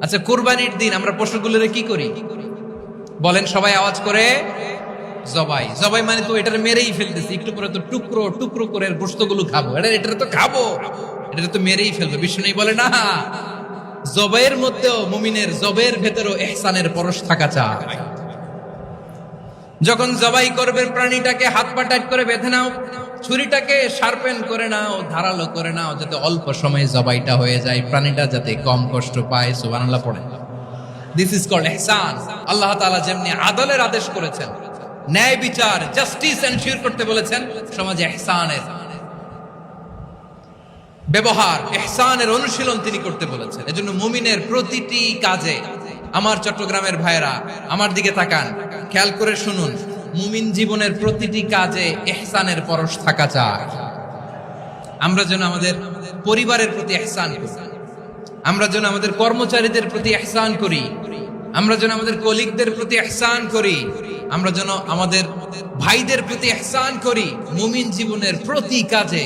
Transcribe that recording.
আচ্ছা, কুরবানির দিন আমরা পশুগুলোরে কি করি বলেন? সবাই আওয়াজ করে জবাই। জবাই মানে তো এটার মেরেই ফেলতেছি, একটু পরে তো টুকরো টুকরো করে গোশতগুলো খাবো, এটা তো খাবো, এটা তো মেরেই ফেলবো। বিষ্ণু বলে না, জবাইয়ের মধ্যেও মুমিনের জবের ভেতরেও ইহসানের পরশ থাকা চায়। যখন জবাই করবে প্রাণীটাকে হাত পা টাইট করে বেঁধে নাও, ছুরিটাকে শার্পেন করে নাও, ধারালো করে নাও, যাতে অল্প সময়ে জবাইটা হয়ে যায়, প্রাণীটা যাতে কম কষ্ট পায়। সুবহানাল্লাহ পড়ে। দিস ইজ কল্ড ইহসান। আল্লাহ তাআলা যেমনি আদলের আদেশ করেছেন, ন্যায় বিচার জাস্টিস এনশিওর করতে বলেছেন, সমাজে ইহসানের ব্যবহার, ইহসানের অনুশীলন তিনি করতে বলেছেন। এজন্য মুমিনের প্রতিটি কাজে, আমার চট্টগ্রামের ভাইরা আমার দিকে তাকান, খেয়াল করে শুনুন, মুমিন জীবনের প্রতিটি কাজে ইহসানের পরশ থাকা চায়। আমরা যেন আমাদের পরিবারের প্রতি ইহসান করি, আমরা যেন আমাদের কর্মচারীদের প্রতি ইহসান করি, আমরা যেন আমাদের কলিগদের প্রতি ইহসান করি, আমরা যেন আমাদের ভাইদের প্রতি ইহসান করি। মুমিন জীবনের প্রতি কাজে